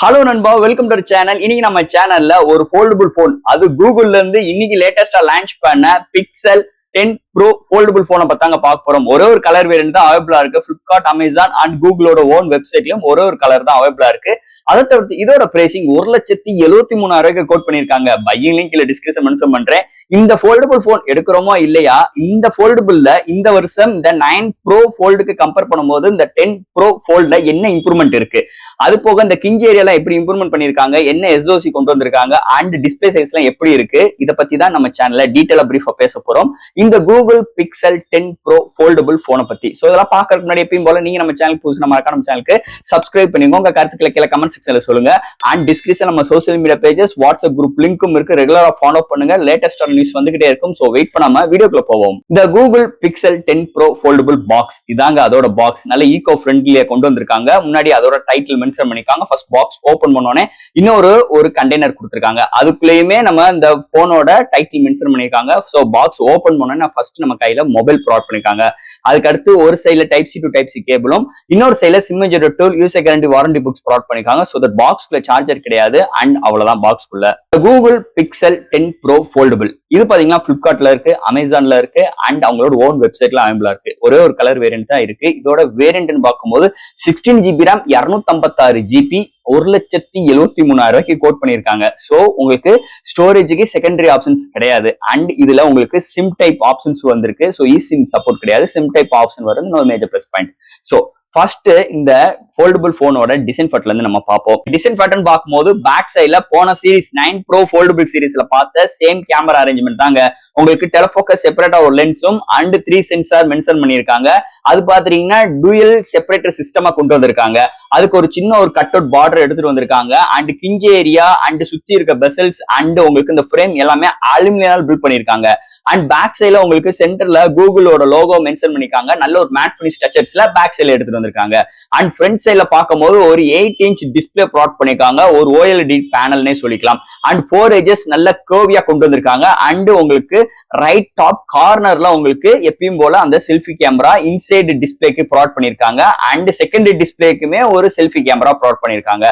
Hello நண்பா, welcome to channel. இன்னைக்கு நம்ம சேனல்ல ஒரு ஃபோல்டபிள் போன், அது கூகுள்ல இருந்து இன்னைக்கு லேட்டஸ்டா லான்ச் பண்ண பிக்சல் 10 ப்ரோ ஃபோல்டபிள் போனை பத்தாங்க பார்க்க போறோம். ஒரே ஒரு கலர் வேரியன்ட் தான் அவைலபிளா இருக்கு. பிளிப்கார்ட், அமேசான் அண்ட் கூகுளோட ஓன் வெப்சைட்லயும் ஒரே ஒரு கலர் தான் அவைலபிளா இருக்கு. அதை தவிர்த்து இதோட பிரைசிங் 1,73,000 கோட் பண்ணிருக்காங்க. பையிங் லிங்க் இல்ல டிஸ்கிரிப்ஷன் மென்ஷன் பண்றேன். இந்த ஃபோல்டபிள் போன் எடுக்கிறோமோ இல்லையா, இந்த ஃபோல்டபிள்ல இந்த வருஷம் இந்த 9 ப்ரோ ஃபோல்டுக்கு கம்பேர் பண்ணும்போது இந்த 10 ப்ரோ ஃபோல்ட்ல என்ன இம்ப்ரூவ்மெண்ட் இருக்கு, அது போக இந்த கிஞ்ச் ஏரியாலாம் எப்படி இம்ப்ரூவ்மெண்ட் பண்ணிருக்காங்க, என்ன எஸ்ஓசி கொண்டு வந்திருக்காங்க அண்ட் டிஸ்பிளே சைஸ்லாம் எப்படி இருக்கு, இதை பத்தி தான் நம்ம சேனல்ல டீடைலா பிரீஃபா பேச போறோம். இந்த கூகுள் பிக்சல் 10 ப்ரோ ஃபோல்டபிள் போனை பத்தி. சோ இதெல்லாம் பாக்குறதுக்கு முன்னாடி எப்பயும் போல நீங்க நம்ம சேனல் புதுசு நம்ம சேனலுக்கு சப்ஸ்கிரைப் பண்ணிக்கோங்க. உங்க கருத்துக்களை கீழே கமெண்ட் செக்ஷன்ல சொல்லுங்க. அண்ட் டிஸ்கிரிப்ஷன் நம்ம social media pages, WhatsApp group லிங்க்கும் இருக்கு. ரெகுலரா ஃபாலோ பண்ணுங்க. லேட்டஸ்டான நியூஸ் வந்துகிட்டே இருக்கும். சோ வெயிட் பண்ணாம வீடியோக்குள்ள போவோம். இந்த Google Pixel 10 pro foldable box இதாங்க அதோட பாக்ஸ். நல்ல ஈகோ ஃப்ரெண்ட்லியா கொண்டு வந்திருக்காங்க. முன்னாடி அதோட டைட்டில் மென்ஷன் பண்ணிருக்காங்க. ஃபர்ஸ்ட் பாக்ஸ் ஓபன் பண்ணோனே இன்னொரு கண்டெய்னர் கொடுத்திருக்காங்க. அதுக்குள்ளேயுமே நம்ம இந்த போனோட டைட்டில் மென்ஷன் பண்ணிருக்காங்க. சோ பாக்ஸ் ஓபன் பண்ணோனே ஃபர்ஸ்ட் நம்ம கையில மொபைல் ப்ரொவைட் பண்ணிருக்காங்க. அதுக்கு அடுத்து ஒரு சைடுல type C to type C கேபிளும், இன்னொரு சைடுல SIM injector tool, user guarantee, warranty books provide பண்ணிருக்காங்க. சோ தட் பாக்ஸ்க்குள்ள சார்ஜர் கிடையாது அண்ட் அவ்வளவுதான் பாக்ஸ்க்குள்ள. கூகுள் பிக்சல் 10 ப்ரோ ஃபோல்டபிள் இது பாத்தீங்கன்னா பிளிப்கார்ட்ல இருக்கு, அமேசான்ல இருக்கு அண்ட் அவங்களோட ஓன் வெப்சைட்ல அவைலபிளா இருக்கு. ஒரே ஒரு கலர் வேரியன்ட் தான் இருக்கு. இதோட வேரியன்ட்னு பார்க்கும்போது 16 GB RAM, 256 GB, 1,73,000 கோட் பண்ணிருக்காங்க. சோ உங்களுக்கு ஸ்டோரேஜுக்கு செகண்டரி ஆப்ஷன்ஸ் கிடையாது அண்ட் இதுல உங்களுக்கு சிம் டைப் ஆப்ஷன்ஸ் வந்திருக்கு. சோ சிம் சப்போர்ட் கிடையாது, சிம் டைப் ஆப்ஷன் வருது. இன்னொரு major plus point. So first இந்த ஃபோல்டபிள் போனோட டிசைன் ஃபேட்ல இருந்து நம்ம பார்ப்போம். டிசைன் ஃபேட்னு பார்க்கும்போது பேக் சைடுல போன சீரிஸ் 9 ப்ரோ ஃபோல்டபிள் சீரிஸ்ல பார்த்த சேம் கேமரா அரேஞ்ச்மெண்ட் தாங்க. உங்களுக்கு டெலஃபோக்கஸ் செப்பரேட்டா ஒரு லென்ஸும் அண்ட் 3 சென்சார் மென்ஷன் பண்ணிருக்காங்க. அது பாத்தீங்கன்னா டூயல் செப்பரேட்டர் சிஸ்டமா கொண்டு வந்திருக்காங்க. அதுக்கு ஒரு சின்ன ஒரு கட் அவுட் பார்டர் எடுத்துட்டு வந்திருக்காங்க. அண்ட் கிஞ்ச் ஏரியா அண்ட் சுத்தி இருக்க பெசல்ஸ் அண்ட் உங்களுக்கு இந்த ஃப்ரேம் எல்லாமே அலுமினியால் பில்ட் பண்ணிருக்காங்க. அண்ட் பேக் சைடுல உங்களுக்கு சென்டர்ல கூகுளோட லோகோ மென்ஷன் பண்ணிருக்காங்க. நல்ல ஒரு மேட் ஃபினிஷ் டச்சர்ஸ்ல பேக் சைடுல எடுத்துட்டு வந்திருக்காங்க. அண்ட் ஃப்ரண்ட் சைடுல பார்க்கும்போது ஒரு 8 இன்ச் டிஸ்பிளே ப்ரொவைட் பண்ணிருக்காங்க. ஒரு OLED பேனல்னே சொல்லிக்கலாம். அண்ட் 4 எட்ஜஸ் நல்ல கர்வியா கொண்டு வந்திருக்காங்க. அண்ட் உங்களுக்கு ரைட் டாப் கார்னர்ல உங்களுக்கு எப்பயும் போல அந்த செல்ஃபி கேமரா இன்சைட் டிஸ்பிளேக்கு ப்ரொவைட் பண்ணிருக்காங்க. அண்ட் செகண்டரி டிஸ்பிளேக்குமே ஒரு செல்ஃபி கேமரா ப்ரொவைட் பண்ணிருக்காங்க.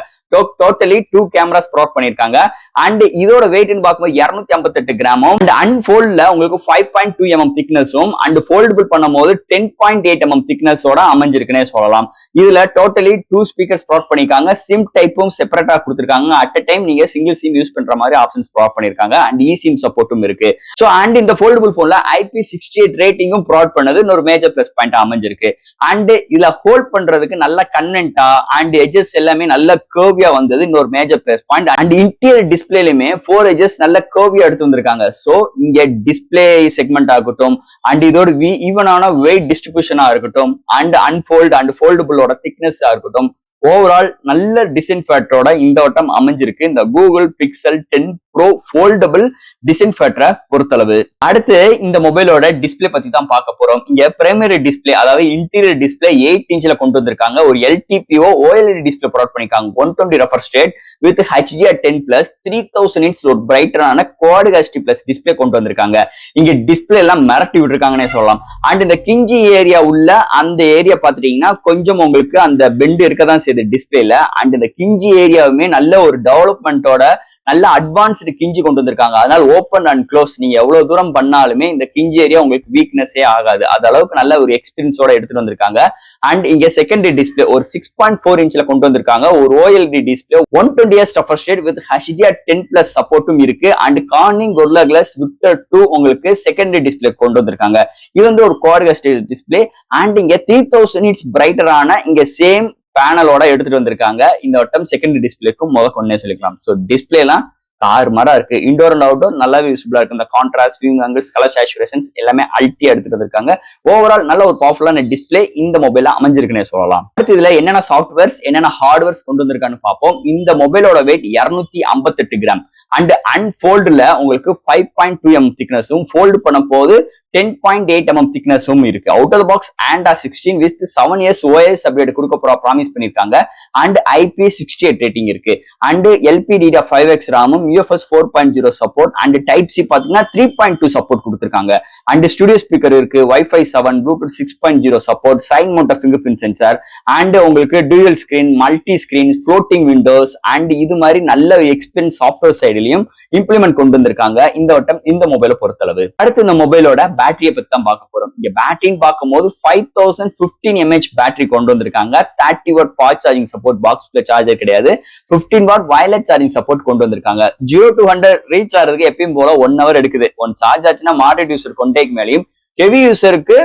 டோட்டலி 2 கேமராஸ் ப்ரொவைட் பண்ணிருக்காங்க. அண்ட் இதோட வெயிட்னு பார்க்கும்போது 258 கிராமும் அண்ட் அன்ஃபோல்ட்ல உங்களுக்கு 5.2 mm திக்னஸும் அண்ட் ஃபோல்டபிள் பண்ணும்போது 10.8 mm திக்னஸோட அமைஞ்சிருக்குன்னே சொல்லலாம். இதுல டோட்டலி 2 ஸ்பீக்கர்ஸ் ப்ரொவைட் பண்ணிருக்காங்க. சிம் டைப்பும் செப்பரேட்டா கொடுத்திருக்காங்க. அட் அ டைம் நீங்க சிங்கிள் சிம் யூஸ் பண்ற மாதிரி ஆப்ஷன்ஸ் ப்ரொவைட் பண்ணிருக்காங்க. அண்ட் சிம் சப்போர்ட்டும் இருக்கு. சோ அண்ட் இந்த ஃபோல்டபிள் போன்ல IP68 ரேட்டிங்கும் ப்ரொவைட் பண்ணது இன்னொரு மேஜர் பிளஸ் பாயிண்ட் அமைஞ்சிருக்கு. அண்ட் இதுல ஹோல்ட் பண்றதுக்கு நல்ல கன்வென்ட்டா அண்ட் எட்ஜஸ் எல்லாமே நல்ல கர்வ் வந்தது இன்னொரு major plus point. And interior டிஸ்பிளேலயுமே 4 எட்ஜஸ் நல்ல கர்வியா எடுத்து வந்திருக்காங்க. சோ இங்க டிஸ்பிளே செக்மெண்ட் ஆகட்டும் அண்ட் இதோட ஈவனான வெயிட் டிஸ்ட்ரிபியூஷனா இருக்கட்டும் அண்ட் அன்ஃபோல்ட் அண்ட் ஃபோல்டபிளோட திக்னஸ் இருக்கட்டும், ஓவரால் நல்ல டிசைன் ஃபேக்டரோட இந்த வட்டம் அமைஞ்சிருக்கு இந்த Google Pixel 10 pro foldable design ஃபேக்டரை பொறுத்தளவு. அடுத்து இந்த மொபைலோட டிஸ்பிளே பத்தி தான் பார்க்க போறோம். இங்க பிரைமரி டிஸ்பிளே அதாவது இன்டீரியர் டிஸ்பிளே 8 இன்ச்ல கொண்டு வந்திருக்காங்க. ஒரு LTPO OLED டிஸ்பிளே ப்ரொவைட் பண்ணிருக்காங்க. 120 refresh rate with HDR10+, 3000 nits ஒரு பிரைட்டரான Quad HD+ டிஸ்பிளே கொண்டு வந்திருக்காங்க. இங்க டிஸ்பிளே எல்லாம் மிரட்டி விட்டுருக்காங்கன்னே சொல்லலாம். அண்ட் இந்த கிஞ்சி ஏரியா உள்ள அந்த ஏரியா பாத்துட்டீங்கன்னா கொஞ்சம் உங்களுக்கு அந்த பெண்ட் இருக்கதான் செய்யுது டிஸ்பிளேல. அண்ட் இந்த கிஞ்சி ஏரியாவுமே நல்ல ஒரு டெவலப்மெண்டோட நல்ல அட்வான்ஸ்டு கிஞ்சி கொண்டு வந்திருக்காங்க. அதனால ஓப்பன் அண்ட் க்ளோஸ் நீங்க எவ்வளவு தூரம் பண்ணாலுமே இந்த கிஞ்சி ஏரியா உங்களுக்கு வீக்னஸே ஆகாது. அது அளவுக்கு நல்ல ஒரு எக்ஸ்பீரியன்ஸோட எடுத்துட்டு வந்திருக்காங்க. அண்ட் இங்க செகண்டரி டிஸ்பிளே ஒரு 6.4 இன்ச்ல கொண்டு வந்திருக்காங்க. ஒரு OLED display 120Hz refresh rate with HDR10+ சப்போர்ட்டும் இருக்கு. And Corning Gorilla Glass Victor 2 உங்களுக்கு செகண்டரி டிஸ்பிளே கொண்டு வந்திருக்காங்க. இது வந்து ஒரு Quad HD டிஸ்பிளே. அண்ட் இங்க 3000 nits பிரைட்டரான இங்க சேம் பேனலோட எடுத்துட்டு வந்திருக்காங்க. இந்த வட்டம் செகண்டரி டிஸ்பிளேக்கும் கொண்டே சொல்லிக்கலாம். சோ டிஸ்பிளே எல்லாம் தாறுமாறா இருக்கு. இன்டோர் அண்ட் அவுட்டோர் நல்லாவே யூஸ்ஃபுல்லா இருக்கு. இந்த contrast, viewing angles, colour saturations எல்லாமே அல்டியா எடுத்துட்டு வந்திருக்காங்க. ஓவரால் நல்ல ஒரு பவர்ஃபுல்லான டிஸ்பிளே இந்த மொபைல்ல அமைஞ்சிருக்குன்னே சொல்லலாம். அடுத்து இதுல என்னென்ன சாஃப்ட்வேர்ஸ் என்னென்ன ஹார்ட்வேர்ஸ் கொண்டு வந்திருக்கான்னு பார்ப்போம். இந்த மொபைலோட வெயிட் 258 கிராம் அண்ட் அன்ஃபோல்டுல உங்களுக்கு 5.2 mm திக்னஸும், ஃபோல்டு பண்ணும் போது 10.8 mm திக்னஸும் இருக்கு. Out of the box Android 16 with 7 years OS update கொடுக்க போற ப்ராமிஸ் பண்ணிருக்காங்க. அண்ட் IP68 ரேட்டிங் இருக்கு. And LPDDR5X RAM, UFS 4.0 support and type C பாத்தீங்கன்னா 3.2 சப்போர்ட் கொடுத்திருக்காங்க. அண்ட் ஸ்டுடியோ ஸ்பீக்கர் இருக்கு, Wi-Fi 7, Bluetooth 6.0 support, side mount fingerprint sensor, and உங்களுக்கு dual screen, multi screen, floating windows and இது மாதிரி நல்ல experience software சைடுலயும் implement கொண்டு வந்திருக்காங்க இந்த வட்டம் இந்த மொபைலை பொறுத்தளவு. அடுத்து இந்த மொபைலோட பேட்டரியை பத்தி தான் பார்க்க போறோம். இங்க பேட்டரின்னு பார்க்கும்போது 5015 mAh பேட்டரி கொண்டு வந்திருக்காங்க. 30 வாட் ஃபாஸ்ட் சார்ஜிங் சப்போர்ட், பாக்ஸ்ல சார்ஜர் கிடையாது. 15 வாட் வயர்லெஸ் சார்ஜிங் சப்போர்ட் கொண்டு வந்திருக்காங்க. 0 to 100 ரீச் ஆகிறதுக்கு எப்பயும் போல 1 hour எடுக்குது. ஒன் சார்ஜ் ஆச்சுன்னா மாடரேட் யூசர் கொண்டேக்கு மேலேயும், ஹெவி யூசருக்கு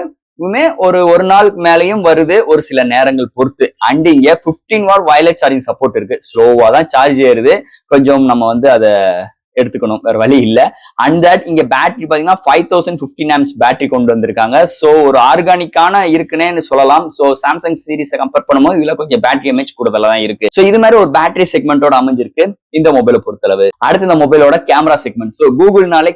ஒரு நாளுக்கு மேலேயும் வருது ஒரு சில நேரங்கள் பொறுத்து. அண்ட் இங்க 15 வாட் வயர்லெஸ் சார்ஜிங் சப்போர்ட் இருக்கு. ஸ்லோவா தான் சார்ஜ் ஏறுது, கொஞ்சம் நம்ம அதை எடுத்துக்கணும், வேற வழி இல்ல. அண்ட் தட் இங்க பேட்டரி பாத்தீங்கன்னா 5015 amps பேட்டரி கொண்டு வந்திருக்காங்க. சோ ஒரு ஆர்கானிக்கான இருக்குன்னே சொல்லலாம். சோ சாம்சங் சீரிஸை கம்பேர் பண்ணும்போது இதுல கொஞ்சம் பேட்டரி எம்ஏஹெச் கூடுதலா தான் இருக்கு. சோ இது மாதிரி ஒரு பேட்டரி செக்மெண்டோட அமைஞ்சிருக்கு இந்த மொபைலை பொறுத்தளவு. அடுத்து இந்த மொபைலோட கேமரா செக்மெண்ட். சோ கூகுள்னாலே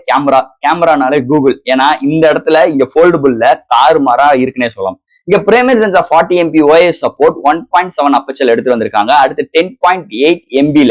கேமரானாலே கூகுள். ஏன்னா இந்த இடத்துல இங்க ஃபோல்டபுள்ல தாறுமாறா இருக்குன்னே சொல்லலாம். இங்க primary sensor 40 MP OIS support, 1.7 aperture எடுத்து வந்திருக்காங்க. அடுத்து 10.8 MB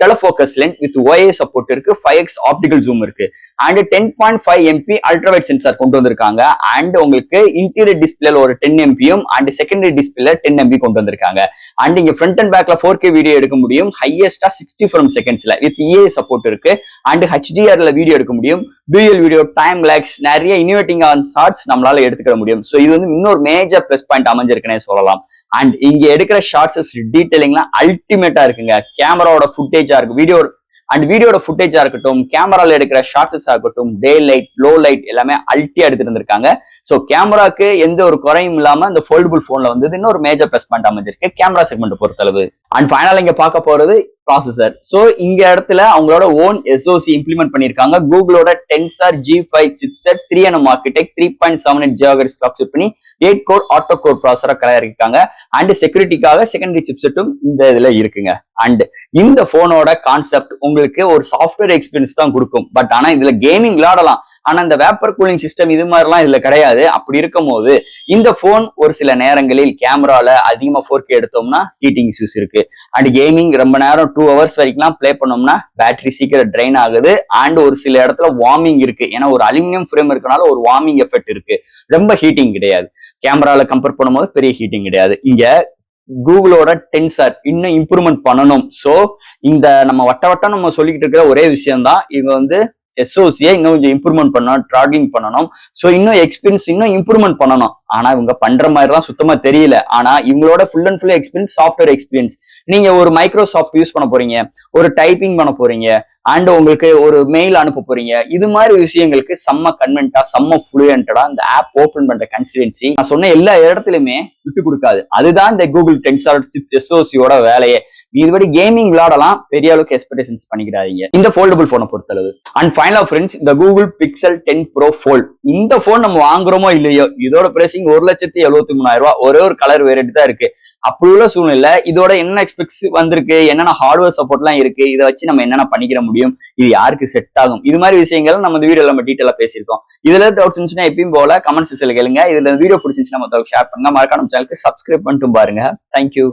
telephoto lens with OIS support இருக்கு, 5x ஆப்டிகல் ஜூம் இருக்கு. அண்ட் 10.5 MP அல்ட்ராவைட் சென்சார் கொண்டு வந்திருக்காங்க. அண்ட் உங்களுக்கு இன்டீரியர் டிஸ்பிளேல ஒரு 10 MBயும் அண்ட் செகண்டரி டிஸ்பிளேல 10 MB கொண்டு வந்திருக்காங்க. அண்ட் இங்க ஃப்ரண்ட் அண்ட் பேக்ல 4K வீடியோ எடுக்க முடியும், ஹையஸ்டா 60 frames செகண்ட்ஸ்ல வித் EA சப்போர்ட் இருக்கு. அண்ட் HDRல வீடியோ எடுக்க முடியும், டூயல் வீடியோ, டைம் லேக்ஸ், நிறைய இனோவேட்டிங் ஷார்ட்ஸ் நம்மளால எடுத்துக்க முடியும். சோ இது இன்னொரு மேஜர் பிளஸ் பாயிண்ட் அமைஞ்சிருக்குன்னே சொல்லலாம். அண்ட் இங்க எடுக்கிற ஷார்ட்ஸ் டீடைலிங்லாம் அல்டிமேட்டா இருக்குங்க. கேமராவோட ஃபுட்டேஜா இருக்கு, வீடியோட ஃபுட்டேஜா இருக்கட்டும், கேமரால எடுக்கிற ஷார்ட்ஸா இருக்கட்டும், டே லைட், லோ லைட் எல்லாமே அல்ட்டியா எடுத்துட்டு இருந்திருக்காங்க. சோ கேமராக்கு எந்த ஒரு குறையும் இல்லாம இந்த ஃபோல்டபுள் போன்ல வந்து இன்னொரு மேஜர் பிளஸ் பாயிண்ட் அமைஞ்சிருக்கு கேமரா செக்மெண்ட் பொறுத்தளவு. அண்ட் ஃபைனலா இங்க பார்க்க போறது ப்ராசஸர். சோ இங்க இடத்துல அவங்களோட ஓன் SoC இம்ப்ளிமெண்ட் பண்ணிருக்காங்க. கூகுளோட Tensor G5 chipset 3nm architect 3.78 GHz clock set பண்ணி 8 கோர் ஆட்டோ கோர் ப்ராசஸரா தயாரிக்காங்க. அண்ட் செக்யூரிட்டிக்காக செகண்டரி சிப்செட்டும் இந்த இதுல இருக்குங்க. அண்ட் இந்த போனோட கான்செப்ட் உங்களுக்கு ஒரு சாஃப்ட்வேர் எக்ஸ்பீரியன்ஸ் தான் கொடுக்கும். பட் ஆனா இதுல கேமிங் விளையாடலாம். ஆனா இந்த வேப்பர் கூலிங் சிஸ்டம் இது மாதிரிலாம் இதுல கிடையாது. அப்படி இருக்கும் போது இந்த போன் ஒரு சில நேரங்களில் கேமரால அதிகமா 4K எடுத்தோம்னா ஹீட்டிங் இஷ்யூஸ் இருக்கு. அண்ட் கேமிங் ரொம்ப நேரம் 2 hours வரைக்கும் பிளே பண்ணோம்னா பேட்டரி சீக்கிரம் ட்ரைன் ஆகுது. அண்ட் ஒரு சில இடத்துல வார்மிங் இருக்கு. ஏன்னா ஒரு அலுமினியம் ஃப்ரேம் இருக்கனால ஒரு வார்மிங் எஃபெக்ட் இருக்கு. ரொம்ப ஹீட்டிங் கிடையாது. கேமரால கம்பேர் பண்ணும்போது பெரிய ஹீட்டிங் கிடையாது. இங்க கூகுளோட டென்சர் இன்னும் இம்ப்ரூவ்மெண்ட் பண்ணணும். சோ இந்த நம்ம வட்டம் நம்ம சொல்லிக்கிட்டு இருக்கிற ஒரே விஷயம் தான், இவங்க SoC இன்னும் கொஞ்சம் இம்ப்ரூவ்மெண்ட் பண்ணணும், ட்ராகிங் பண்ணணும். சோ இன்னும் எக்ஸ்பீரியன்ஸ் இன்னும் இம்ப்ரூவ்மெண்ட் பண்ணணும். ஆனா இவங்க பண்ற மாதிரிலாம் சுத்தமா தெரியல. ஆனா இவங்களோட full and full experience software experience. நீங்க ஒரு மைக்ரோசாஃப்ட் யூஸ் பண்ண போறீங்க, ஒரு டைப்பிங் பண்ண போறீங்க, அண்ட் உங்களுக்கு ஒரு மெயில் அனுப்ப போறீங்க, இது மாதிரி விஷயங்களுக்கு செம்ம கன்வென்ட்டா, செம்ம ஃப்ளூயன்டா இந்த ஆப் ஓபன் பண்ற கன்சிடென்சி நான் சொன்ன எல்லா இடத்துலயுமே விட்டு கொடுக்காது. அதுதான் இந்த கூகுள் டென்சார் SoCயோட வேலையே. இதுபடி கேமிங் விளையாடலாம், பெரிய அளவுக்கு எக்ஸ்பெக்டேஷன்ஸ் பண்ணிக்கிறாங்க இந்த ஃபோல்டபுள் போனை பொறுத்தளவு. அண்ட் ஃபைனலா ஃப்ரெண்ட்ஸ், இந்த கூகுள் பிக்சல் 10 Pro Fold இந்த போன் நம்ம வாங்குறோமோ இல்லையோ, இதோட பிரைசிங் 1,73,000 ஒரே ஒரு கலர் வேரியன்ட் தான் இருக்கு. அப்படி உள்ள சூழ்நிலை இதோட என்ன எக்ஸ்பெக்ட்ஸ் வந்திருக்கு, என்னென்ன ஹார்ட்வேர் சப்போர்ட் எல்லாம் இருக்கு, இதை வச்சு நம்ம என்னென்ன பண்ணிக்கிற முடியும், இது யாருக்கு செட் ஆகும், இது மாதிரி விஷயங்கள் நம்ம இந்த வீடியோல நம்ம டீட்டெயிலா பேசியிருக்கோம். இதுல டவுட்ஸ் இருந்துச்சுன்னா எப்பயும் போல கமெண்ட் செக்ஷன்ல கேளுங்க. இதுல வீடியோ பிடிச்சிருந்துச்சுன்னா மத்தவங்களுக்கு ஷேர் பண்ணுங்க. மறக்காம சேனலுக்கு சப்ஸ்கிரைப் பண்ணிட்டு பாருங்க. தேங்க்யூ.